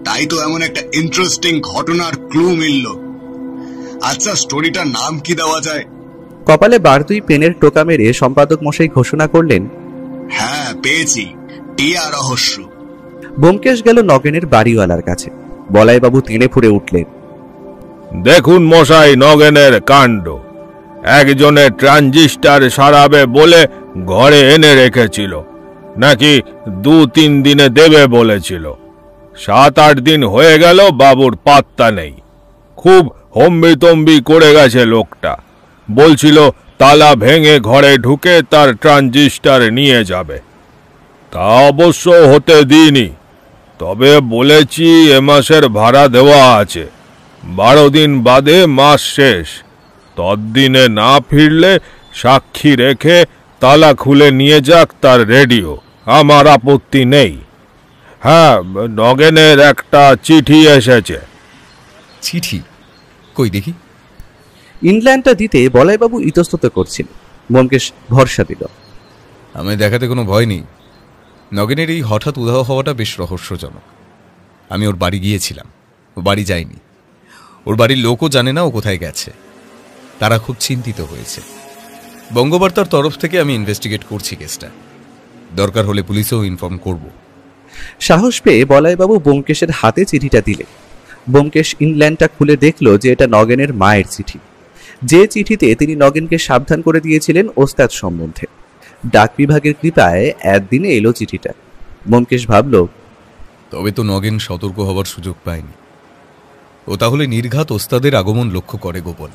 তাই তো এমন একটা ইন্টারেস্টিং ঘটনার ক্লু মিলল। আচ্ছা, স্টোরিটার নাম কি দেওয়া যায়? কপালে বার দুই পেনের টোকা মেরে সম্পাদক মশাই ঘোষণা করলেন, হ্যাঁ পেয়েছি, টিয়া রহস্য। ব্যোমকেশ গেল নগেনের বাড়িওয়ালার কাছে। বলাইবাবু তেড়ে ফুঁড়ে উঠলেন, দেখুন মশাই নগেনের কাণ্ড। একজনে ট্রানজিস্টার সারাবে বলে ঘরে এনে রেখেছিল, নাকি 2-3 দিনে দেবে বলেছিল। 7-8 দিন হয়ে গেল, বাবুর পাত্তা নেই। খুব হম্বিতম্বি করে গেছে লোকটা। বলছিল তালা ভেঙে ঘরে ঢুকে তার ট্রানজিস্টার নিয়ে যাবে। তা অবশ্য হতে দিইনি, তবে বলেছি এ মাসের ভাড়া দেওয়া আছে, 12 দিন বাদে মাস শেষ। ততদিনে না ফিরলে সাক্ষী রেখে তালা খুলে নিয়ে যাক তার রেডিও, আমার আপত্তি নেই। হ্যাঁ, নগেনের একটা চিঠি এসেছে। চিঠি কই দেখি। ইংল্যান্ডটা দিতে বলাইবাবু ইতস্তত করছিল। ব্যোমকেশ ভরসা দিল, আমায় দেখাতে কোনো ভয় নেই। নগেনের এই হঠাৎ উধাও হওয়াটা বেশ রহস্যজনক। আমি ওর বাড়ি গিয়েছিলাম, ও বাড়ি যায়নি। ওর বাড়ির লোকও জানে না ও কোথায় গেছে। তারা খুব চিন্তিত হয়েছে। বঙ্গবার্তার তরফ থেকে আমি ইনভেস্টিগেট করছি কেসটা। দরকার হলে পুলিশেও ইনফর্ম করব। সাহস পেয়ে বলাইবাবু ব্যোমকেশের হাতে চিঠিটা দিলেন। ব্যোমকেশ ইংল্যান্ডটা খুলে দেখল যে এটা নগেনের মায়ের চিঠি, যে চিঠিতে তিনি নগেনকে সাবধান করে দিয়েছিলেন ওস্তাদ সম্বন্ধে। ডাক বিভাগের কৃপায় একদিনে এলো চিঠিটা। ব্যোমকেশ ভাবল, তবে তো নগেন সতর্ক হবার সুযোগ পায়নি। ও তাহলে নির্ঘাত ওস্তাদের আগমন লক্ষ্য করে গোপন।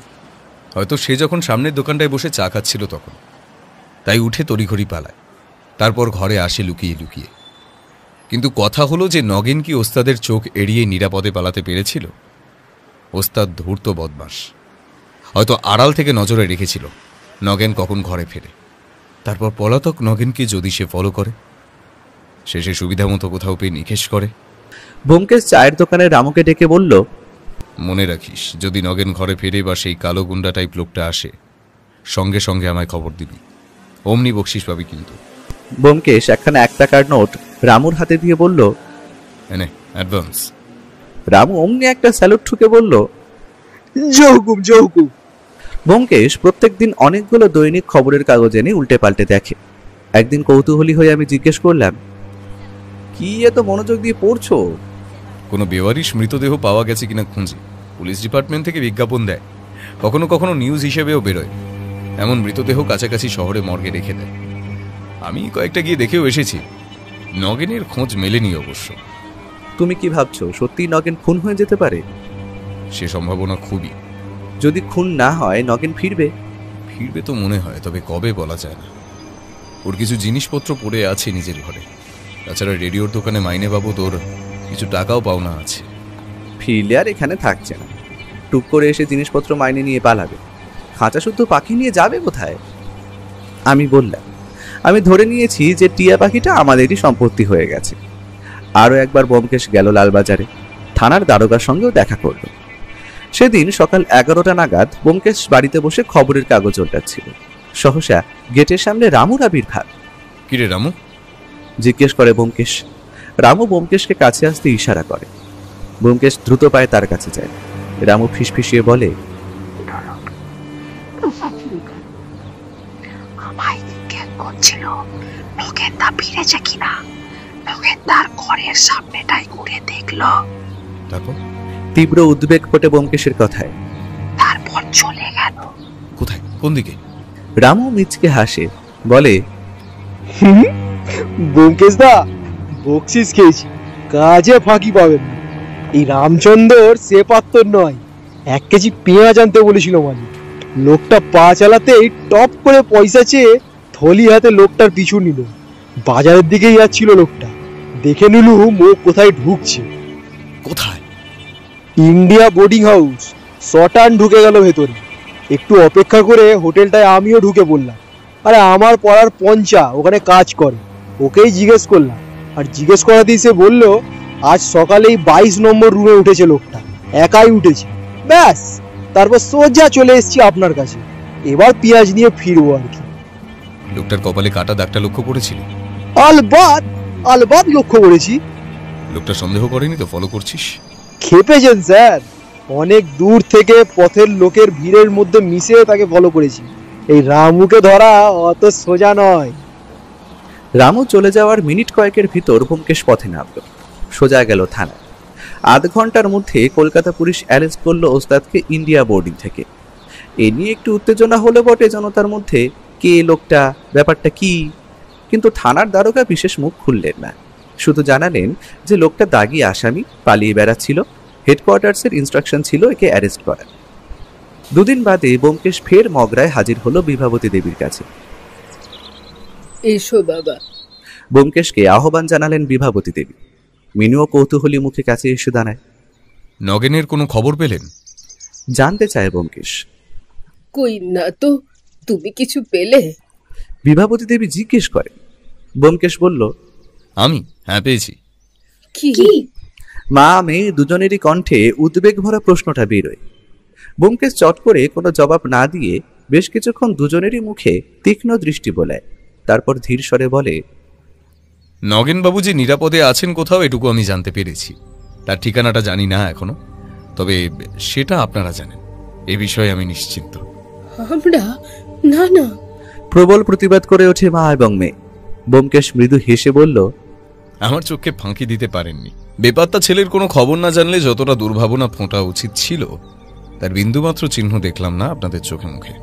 হয়তো সে যখন সামনের দোকানটায় বসে চা খাচ্ছিল তখন, তাই উঠে তড়িঘড়ি পালায়। তারপর ঘরে আসে লুকিয়ে লুকিয়ে। কিন্তু কথা হলো যে নগেন কি ওস্তাদের চোখ এড়িয়ে নিরাপদে পালাতে পেরেছিল? ওস্তাদ ধূর্ত বদমাস, হয়তো আড়াল থেকে নজরে রেখেছিল নগেন কখন ঘরে ফেরে। তারপর পলাতক নগেনকে যদি সে ফলো করে, শেষে সুবিধা মতো কোথাও পেয়ে নিকেশ করে। ব্যোমকেশ চায়ের দোকানে রামুকে ডেকে বলল, মনে রাখিস, যদি নগেন ঘরে ফেরে বা সেই কালো গুন্ডা টাইপ লোকটা আসে, সঙ্গে সঙ্গে আমায় খবর দিবি। অমনি বকশিস পাবি কিন্তু। ব্যোমকেশ একখানা 1 টাকার নোট রামুর হাতে দিয়ে বলল, এনে অ্যাডভান্স। রামু অমনি একটা স্যালুট ঠুকে বলল, জহুকুম জহুকুম। ব্যোমকেশ প্রত্যেকদিন অনেকগুলো দৈনিক খবরের কাগজ এনে উল্টে পাল্টে দেখে। একদিন কৌতূহলী হয়ে আমি জিজ্ঞেস করলাম, কি এত মনোযোগ দিয়ে পড়ছো? কোনো বেওয়ারিশ মৃতদেহ পাওয়া গেছে কিনা খুঁজি। পুলিশ ডিপার্টমেন্ট থেকে বিজ্ঞাপন দেয়, কখনো কখনো নিউজ হিসেবেও বেরোয়। এমন মৃতদেহ কাছাকাছি শহরে মর্গে রেখে দেয়। আমি কয়েকটা গিয়ে দেখেও এসেছি, নগেনের খোঁজ মেলেনি অবশ্য। তুমি কি ভাবছো সত্যিই নগেন খুন হয়ে যেতে পারে? সে সম্ভাবনা খুবই। যদি খুন না হয় নগেন ফিরবে। ফিরবে তো মনে হয়, তবে কবে বলা যায় না। ওর কিছু জিনিসপত্র পড়ে আছে নিজের ঘরে, তাছাড়া রেডিওর দোকানে মাইনে বাবদ ওর কিছু টাকাও পাওনা আছে। ফিরলে আর এখানে থাকছে না, টুক করে এসে জিনিসপত্র মাইনে নিয়ে পালাবে। খাঁচা শুদ্ধ পাখি নিয়ে যাবে কোথায়? আমি বললাম, আমি ধরে নিয়েছি যে টিয়া পাখিটা আমাদেরই সম্পত্তি হয়ে গেছে। আরও একবার ব্যোমকেশ গেল লালবাজারে, থানার দারোগার সঙ্গেও দেখা করল। সেদিন সকাল 11টা নাগাদ ব্যোমকেশ বাড়িতে বসে খবরের কাগজ উল্টাচ্ছিল। সহসা গেটের সামনে রামুর আবির্ভাব। কিরে রামু? জিজ্ঞেস করে ব্যোমকেশ। রামু ব্যোমকেশকে কাছে আসতে ইশারা করে। ব্যোমকেশ দ্রুত পায়ে তার কাছে যায়। রামু ফিসফিসিয়ে বলে, আমায় জিজ্ঞেস করছিল নগেনদা ফিরেছে কিনা। নগেনদার ঘরের সামনেটাই ঘুরে দেখলো। তারপর? তীব্র উদ্বেগ ফোটে ব্যোমকেশের কথায়। তারপর চলে গেল। কোথায়? কোন দিকে? রামু মিচকে হাসে, বলে, ব্যোমকেশ দা, বকশিস খেয়েছি, কাজে ফাঁকি পাবেন না। এই রামচন্দ্র সে পাত্তর নয়। 1 কেজি পেঁয়াজ আনতে বলেছিল মালিক। লোকটা পা চালাতেই টপ করে পয়সা চেয়ে থলি হাতে লোকটার পিছু নিল। বাজারের দিকেই যাচ্ছিল লোকটা। দেখে নিলু মুখ কোথায় ঢুকছে। কোথায়? India boarding house. শটান ঢুকে গেল ভেতরে। একটু অপেক্ষা করে হোটেলটায় আমিও ঢুকে পড়লাম। আরে আমার পড়ার পঞ্চা ওখানে কাজ করে, ওকেই জিজ্ঞেস করলাম। আর জিজ্ঞেস করাতেই সে বলল আজ সকালেই 22 নম্বর রুমে উঠেছে লোকটা, একাই উঠেছে। ব্যাস, তারপর সোজা চলে এসেছি আপনার কাছে। এবার পেঁয়াজ নিয়ে ফিরবো আর কি। লোকটার কপালে কাটা দাগটা লক্ষ্য করেছিল? আলবাদ লক্ষ্য করেছি। লোকটা সন্দেহ করেনি তো? ফলো করছিস? খেপেছেন স্যার, অনেক দূর থেকে পথের লোকের ভিড়ের মধ্যে মিশে তাকে ফলো করেছি। এই রামুকে ধরা অত সোজা নয়। রামু চলে যাওয়ার মিনিট কয়েকের ভিতর ব্যোমকেশ পথে নামল, সোজা গেল থানায়। আধ ঘন্টার মধ্যে কলকাতা পুলিশ অ্যারেস্ট করলো ওস্তাদকে ইন্ডিয়া বোর্ডিং থেকে। এ নিয়ে একটু উত্তেজনা হলো বটে জনতার মধ্যে, কে লোকটা, ব্যাপারটা কি। কিন্তু থানার দারোগা বিশেষ মুখ খুললেন না, শুধু জানালেন যে লোকটা দাগি আসামি, পালিয়ে বেড়াচ্ছিল। হেডকোয়ার্টার্সের ইনস্ট্রাকশন ছিল একে অ্যারেস্ট করার। 2 দিন বাদে ব্যোমকেশ ফের মগরায় হাজির হলো বিভাবতী দেবীর কাছে। এসো বাবা। ব্যোমকেশকে আহ্বান জানালেন বিভাবতী দেবী। মিনুও কৌতূহলী মুখে কাছে এসে দাঁড়ায়। নগেনের কোনো খবর পেলেন? জানতে চায় ব্যোমকেশ। কই না তো, তুমি কিছু পেলে? বিভাবতী দেবী জিজ্ঞেস করে। ব্যোমকেশ বলল, আমি হ্যাঁ পেয়েছি। কি? মা মেয়ে দুজনেরই কণ্ঠে উদ্বেগ ভরা প্রশ্নটা বেরোয়। ব্যোমকেশ চট করে কোনো জবাব না দিয়ে বেশ কিছুক্ষণ দুজনেরই মুখে তীক্ষ্ণ দৃষ্টি বোলায়। তারপর ধীর স্বরে বলে, নগেনবাবু যে নিরাপদে আছেন কোথাও এটুকু আমি জানতে পেরেছি। তার ঠিকানাটা জানি না এখনো, তবে সেটা আপনারা জানেন। এ বিষয়ে আমি নিশ্চিন্ত। আমরা? না না। প্রবল প্রতিবাদ করে ওঠে মা এবং মেয়ে। ব্যোমকেশ মৃদু হেসে বলল, আমার চোখে ফাঁকি দিতে পারেননি। বেপাত্তা ছেলের কোনো খবর না জানলে যতটা দুর্ভাবনা ফোঁটা উচিত ছিল, তার বিন্দুমাত্র চিহ্ন দেখলাম না আপনাদের চোখে মুখে।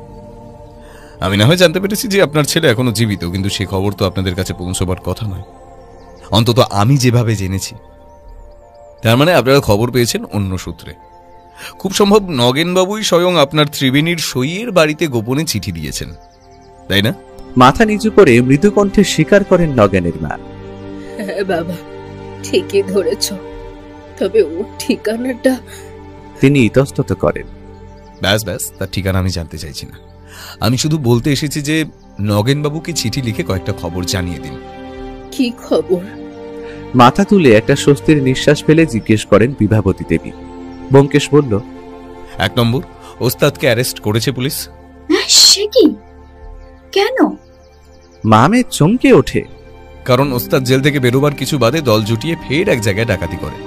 আমি না হয় জানতে পেরেছি যে আপনার ছেলে এখনো জীবিত, কিন্তু সে খবর তো আপনাদের কাছে পৌঁছবার কথা নয়, অন্তত আমি যেভাবে জেনেছি। তার মানে আপনারা খবর পেয়েছেন অন্য সূত্রে। খুব সম্ভব নগেনবাবুই স্বয়ং আপনার ত্রিবেণীর সইয়ের বাড়িতে গোপনে চিঠি দিয়েছেন, তাই না? মাথা নিচু করে মৃদু কণ্ঠে স্বীকার করেন নগেনের মা। হ্যাঁ বাবা, ঠিকই ধরেছ, তবে ওর ঠিকানাটা। তিনি ইতস্তত করেন। ব্যাস ব্যাস, তার ঠিকানা আমি জানতে চাইছি না। আমি শুধু বলতে এসেছি যে নগেনবাবুকে চিঠি লিখে কয়েকটা খবর জানিয়ে দিন। কি খবর? মাথা তুলে একটা স্বস্তির নিঃশ্বাস ফেলে জিজ্ঞেস করেন বিভাবতী দেবী। ব্যোমকেশ বলল, 1 নম্বর, ওস্তাদকে অ্যারেস্ট করেছে পুলিশ। সে কি? কেন? মা মেয়ে চমকে ওঠে। কারণ ওস্তাদ জেল থেকে বেরোবার কিছু বাদে দল জুটিয়ে ফের এক জায়গায় ডাকাতি করে।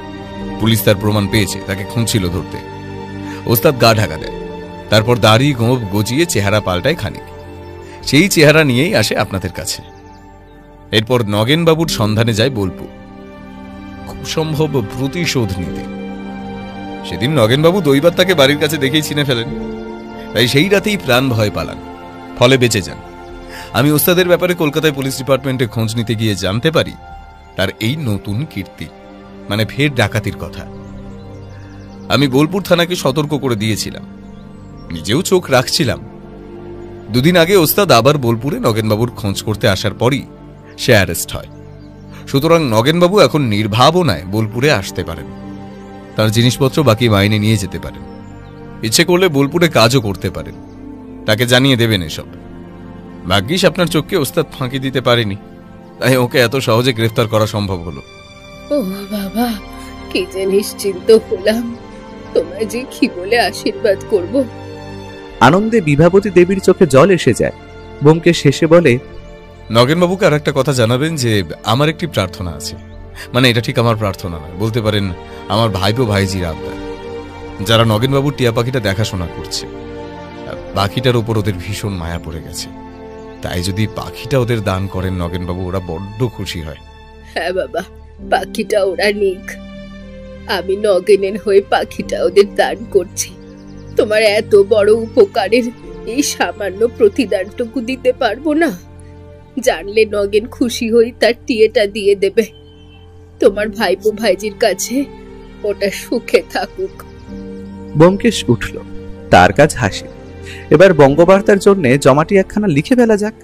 পুলিশ তার প্রমাণ পেয়েছে, তাকে খুঁজছিল ধরতে। ওস্তাদ গা ঢাকা দেয়, তারপর দাড়ি গোঁফ গজিয়ে চেহারা পাল্টায় খানিক। সেই চেহারা নিয়েই আসে আপনাদের কাছে। এরপর নগেনবাবুর সন্ধানে যায় বোলপুর, খুব সম্ভব প্রতিশোধ নিতে। সেদিন নগেনবাবু দৈবাত তাকে বাড়ির কাছে দেখেই চিনে ফেলেন, তাই সেই রাতেই প্রাণ ভয় পালান, ফলে বেঁচে যান। আমি ওস্তাদের ব্যাপারে কলকাতায় পুলিশ ডিপার্টমেন্টে খোঁজ নিতে গিয়ে জানতে পারি তার এই নতুন কীর্তি, মানে ফের ডাকাতির কথা। আমি বোলপুর থানাকে সতর্ক করে দিয়েছিলাম, নিজেও চোখ রাখছিলাম। দুদিন আগে ওস্তাদ আবার বোলপুরে নগেনবাবুর খোঁজ করতে আসার পরই সে অ্যারেস্ট হয়। সুতরাং নগেনবাবু এখন নির্ভাবনায় বোলপুরে আসতে পারেন, তার জিনিসপত্র বাকি মাইনে নিয়ে যেতে পারেন, ইচ্ছে করলে বোলপুরে কাজও করতে পারেন। তাকে জানিয়ে দেবেন এসব। ভাগ্যিস আপনার চোখকে ওস্তাদ ফাঁকি দিতে পারেনি, তাই ওকে এত সহজে গ্রেফতার করা সম্ভব হলো। ও বাবা, কি যে নিশ্চিন্ত হলাম। তোমায় যে কি বলে আশীর্বাদ করব। আনন্দে বিভাবতী দেবীর চোখে জল এসে যায়। ব্যোমকেশ শেষে বলে, নগেনবাবুকে আর একটা কথা জানাবেন যে আমার একটি প্রার্থনা আছে। মানে এটা ঠিক আমার প্রার্থনা নয়, বলতে পারেন আমার ভাইপো ভাইজির আবদার, যারা নগেনবাবুর টিয়া পাখিটা দেখাশোনা করছে। পাখিটার উপর ওদের ভীষণ মায়া পড়ে গেছে, তাই যদি পাখিটা ওদের দান করেন নগেনবাবু, ওরা বড্ড খুশি হয়। হ্যাঁ বাবা, পাখিটা ওরা নিক। আমি নগেনের হয়ে পাখিটা ওদের দান করছি। তোমার এত বড় উপকারের এই সামান্য প্রতিদানটুকু দিতে পারবো না। জানলে নগেন খুশি হই তার টিয়েটা দিয়ে দেবে। তোমার ভাইপো ভাইজির কাছে ওটা সুখে থাকুক। ব্যোমকেশ উঠল, তার কাজ হাসি। এবার বঙ্গবার্তার জন্য জমাটি একখানা লিখে ফেলা যাক।